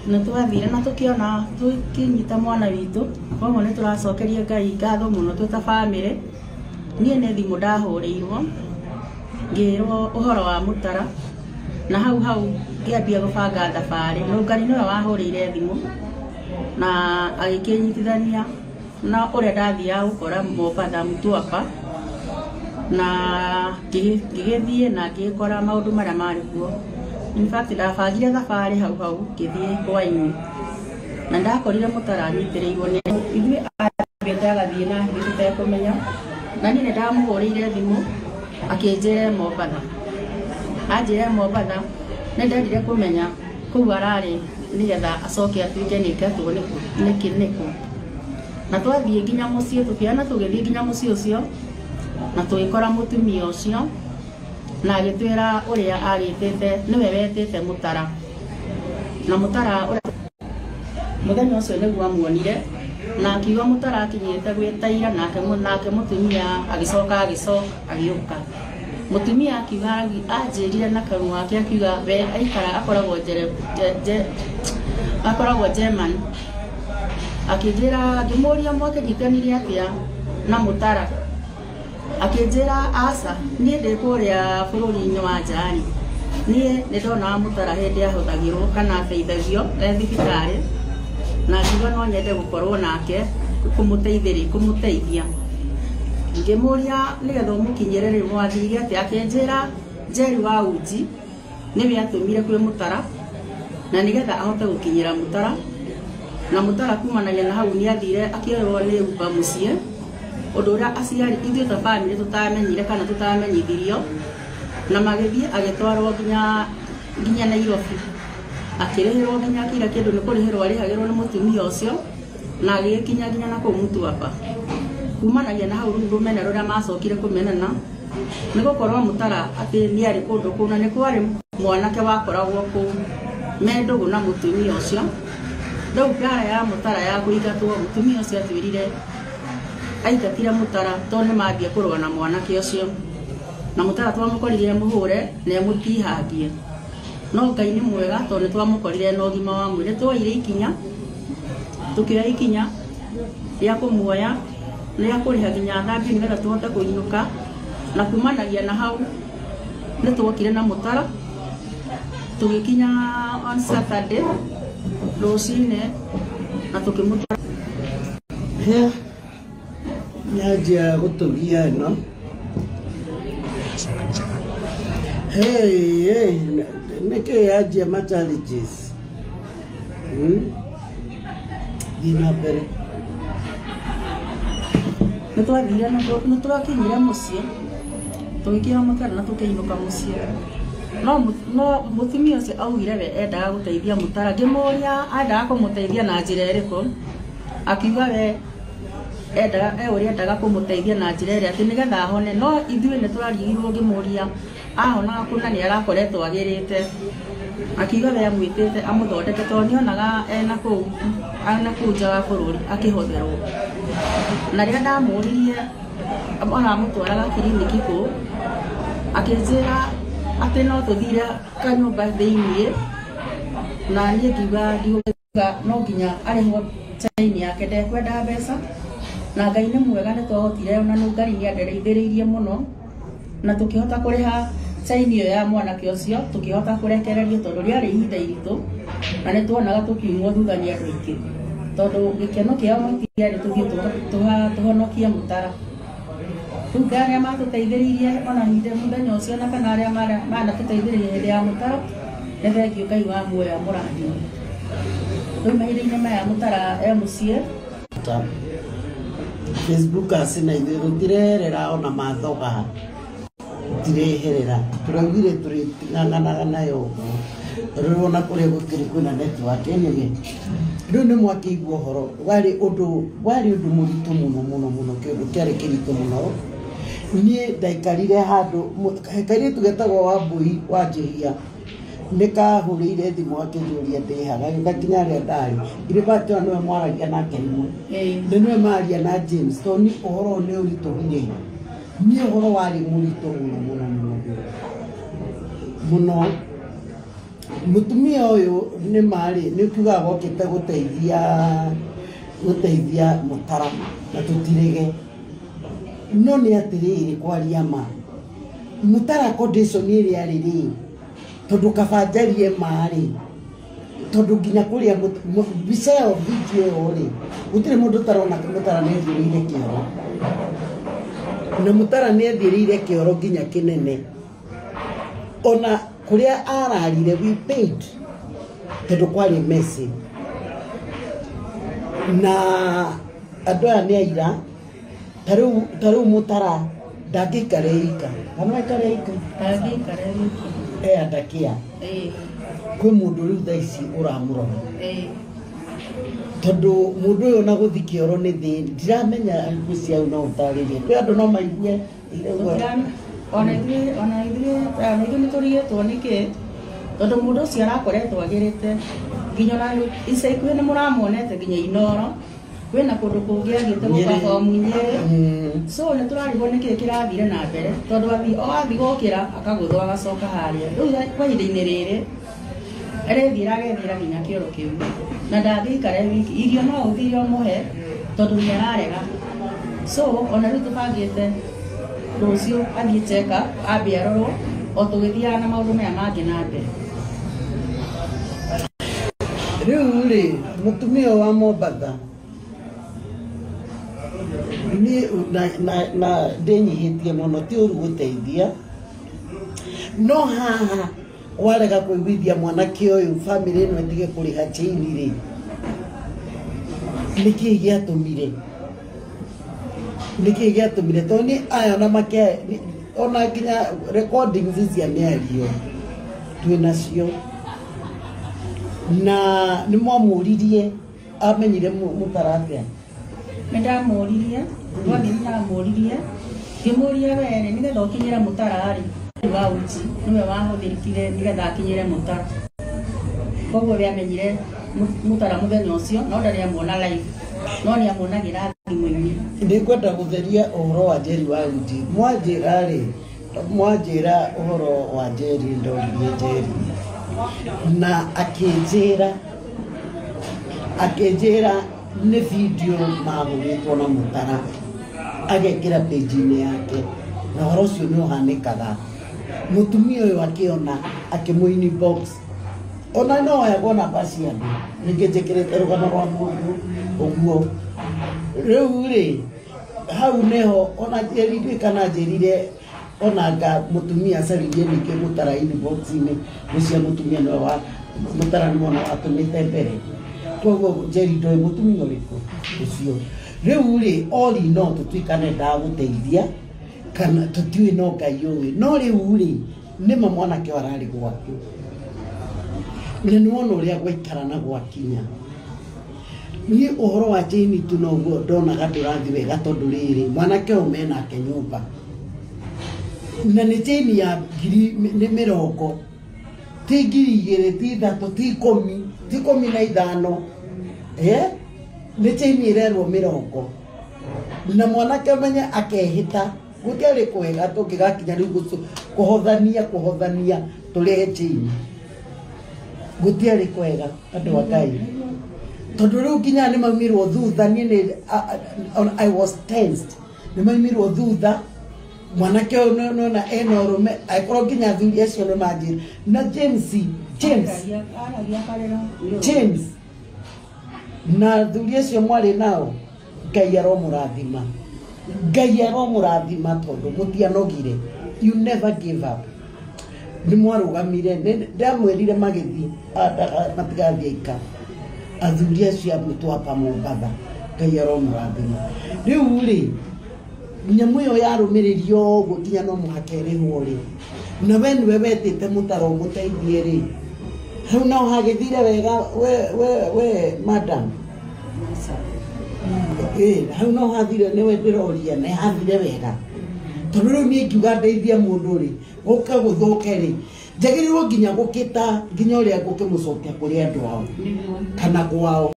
na twathire na tukiona tukinyita mwana witu koguo ni turacokeria Ngai ngatho muno twita family nie ne thimu ndahuriirwo ngirwo uhoro wa mutara na hau ngiambia gubanga thabari Nũngari niwe wahurire thimu na agikinyitithania na uria ndathia gukora Mombatha Mtwapa na ngigithie na ngikora maundu maria mari kuo. In fact ndabangire thabari hau ngithie kwa-ini na ndakorire mutara nyitirirwo ni ithuĩ agathie na tutekumenya na nie ndamuhurire thimu akinjire Mombatha anjire Mombatha ni ndendire kumenya kuu arari nigetha acoke atuike nikatwo niku na twathie nginya mucii tukiana tugithie nginya mucii ucio na tugikora mutumia ucio na agitwira uria agitete niwe wetete mutara na mutara muthenya ucio niguo amuonire na akiuga mutara akinyite gwitaira nake mutumia agicoka agiuka mutumia akiuga anjirire na kanua ake akiuga we aikara akoragwo German akijira ngimuria mwake nyitanire atia na mutara akijira asa nie ndikuria bururi-ini wa njari nie ndona mutara hindi ahuthagirwo kana ateithagio thibitari na ngiuga no nyende gukorwo nake kumuteithia ngimuria nigetha umukinyire ri mwathire ati akinjira Njeri wa Uji niwe atumire kwi mutara na nigetha ahote gukinyira mutara na mutara kumanagia na hau ni athire akirwo ni uba mucie undu uria aciari ithuĩ ta family tutamenyire kana tutamenyithirio na magithie agitwarwo nginya Nairobi akirihirwo nginya kira kindu ni kurihirwo arihagirwo ni mutumia ucio na agikinya nginya na kuu Mtwapa kumanagia na hau rumena ruria macokire kumenana ni gukorwo mutara ati ni ari kundu kuu na ni kwari mwanake wakoragwo kuu mendugu na mutumia ucio riu ngara ya mutara ya kuingatwo mutumia ucio atwirire aingatire mutara to ni mambia kurwa na mwanake ucio na mutara twamukorire muhure na mutihangie no Ngai ni mwega to ni twamukorire na ugima wa mwiri twoire ikinya tukioya ikinya ya kumuoya na ya kuriha nginya thambi nigetha tuhote kuinuka na kumanagia na hau ni twokire na mutara tugikinya on Saturday rucine na tukimutara nyaja gutugia no hey nike yaje ma challenges dina pere nitwathire no turakinyira mucie tugikinya mutara na tukiinuka mucie no mutumia ucio augire we endaga guteithia mutara ngimuria endaga kumuteithia na njira iriku akiuga we uria endaga kumuteithia na njira iria ati nigetha ahone no ithuĩ ni turarigirwo ngimuria ahonaga kuna ni arakoretwo agirite akiuga we amwitite amuthondeke to nionaga ena kuu nja wa bururi akihotherwo na riria ndamuririe aramutwaraga kiriniki kuu akinjira ati no tuthire kanyumba thiini na nie ngiuga ndiuga no nginya arihwo chaini yake ndekwenda mbeca na Ngai ni mwega ni twahotire na Nũngari ni andereithĩrĩirie muno na tukihota kuriha chaini iyo ya mwanake ucio tukihota kurekererio tondu riari ihinda iritu na ni tuonaga tukiumwo thutha ni andu aingi tondu gikeno kiao matiari tuthie tuhonokie mutara tuge aria matuteithĩrĩirie ona muthenya ucio na kana aria manatuteithĩrĩirie hindi ya mutara ni thengio Ngai wa muoyo muradi riu mahinda-inĩ maya mutara mucie Facebook asina ithuĩ gũtirerera ona mathoga tireherera turaugire tũrĩting'ang'anaga nayo ũguo rĩu ona kũrĩa gũkĩrĩ kwĩna network anyway rĩu nĩ mwakĩigua ũhoro warĩ ũndũ mũritũ mũno kĩũndũ kĩarĩ kĩritũ mũno niĩ ndaikarire handũ kairĩtu getagwo Wambui wa Njĩhia nikahurire thimu akĩnjũria ndĩhaga gĩgakinya rĩrĩa ndarĩ irĩbati niwe mwaragia nake rimwe niwe maria na James to ni ũhoro nĩ ũritũhire ni ũhoro warĩ mũritũ mũno mutumia uyu ni mari ni kuga gokite guteithia Mutara na tutirege no ni atiriri kwaria ma Mutara condition iri ariri tondu kabanjarie mari tondu nginya kuria biseo video ori utire mundu tarona Mutara ni thirire kioro na Mutara ni thirire kioro nginya kinene ona kuria ararire we paid tondu kwari messy na andu aya ni aira taru Mutara ndangikareika kana ikareika andakia kwi mundu riu thaisi uramurora tondu mundu uyu na guthi kioro ni thini ndiramenya ngucia u no utaririe kwi andu no maigue ona ithuĩ nĩtũrigĩtwo nĩkĩ tondũ mũndũ ũcio arakoretwo agĩrĩte nginya ona ica ikuhĩ nĩ mũramuonete nginya Inoro kwĩna kũndũ kũngĩ agĩte gũkabomu Nyĩrĩ so nĩtũrarigwo nĩkĩ kĩrathire na mbere tondũ athi gũkĩra akagũthwo agacoka harĩa rĩu kwa ihinda-inĩ rĩrĩ arethira agethira nginya kĩoro kĩu na ndangĩikare wiki irio no ũthire ũmũhe tondũ nĩararega so ona rĩu tũbangĩte rũciũ athiĩ cheka ambe arorwo o tũgĩthiaga na maũndũ maya mangĩ na mbere rĩu rĩ mũtumia wa Mombatha ni na ndĩnyihĩtie mũno ti ũru gũteithia no haha warega kũiguithia mwanake ũyũ family ĩno ĩtige kũrĩha chaini rĩ nĩkĩ gĩatũmire tondũ nĩ aya ona nginya recordings cia mĩario twĩnacio na nĩ mwamũririe amenyire Mutara atĩa nĩndamũririe ndamũririe ngĩmũria were nĩgetha ũkinyĩre Mutara rĩ wa uchi nĩwe wahũthĩrĩkire nĩgetha akinyĩre Mutara koguo we amenyire Mutara mũthenya ũcio no ndarĩamuona live no nĩamuonagĩra thimũ-inĩ ndikwenda gũtheria ũhoro wa Njeri wa uchi mwanjĩra ũhoro wa Njeri ndoririe Njeri na akĩnjĩra nĩ video mahũrĩtwo na Mutara agekĩra page-inĩ yake na ũhoro ũcio nĩ ũhanĩkaga mutumia ũyũ akĩona akĩmũ-inbox ona no oyagwo namba cia andũ ningĩ njĩkĩrĩte rũgano rwa mũndũ ũguo rĩu rĩ hau nĩho ona njĩrire onanga mutumia acaririe ningĩ Mutara inbox-inĩ nĩcia mutumia nĩwe wa Mutara nĩ mwana watũmĩte mbere koguo Njeri ndoĩ mutumia ũrĩkũ ũcio rĩu rĩ all in all tũtuĩkane ndagũteithia kana tũtiũĩ no Ngai ũĩ no rĩu rĩ nĩma mwanake wararĩ gwake na nĩwona ũrĩa gwaikara na gwakinya niĩ ũhoro wa chaini tu noguo ndonaga ndũrathi wega tondũ rĩrĩ mwanake ũyũ menake nyũmba na nĩ chaini ya 50,000 ti 2,000 ti 3 ti 10 ti 15 nĩ chaini ĩrerwo 50 na mwanake menye akehĩta gũtiarĩ kwega tũngĩgakinya rĩu kũhothania tũrehe chaini gũtiarĩ kwega andũ a Ngai tondu riu nginya ni maumirwo thutha I was tensed ni maumirwo thutha mwanake uyu na eno rume aikorwo nginya athuri acio ni manjira na James na athuri acio mwari nao Ngai aromũrathima tondu mutianogire you never give up ni mwarugamire ndamwirire magithi matigathie ika athuri acio mutwapa Mombatha Ngai aromũrathima riu ri nyamu yo yarumiririo uguo nginya no muhaka irihwo ri na we niwe wetite Mutara umuteithie ri hau no hagithire wega we madam hau no hathire niwe ndiroria ne hathire wega tondu riu ni ngiuga ndeithia mundu ri guka guthuke ri njagĩrĩirwo nginya gũkĩta nginya ũrĩa ngũkĩmũcokia kũrĩ andũ ao kana kwao.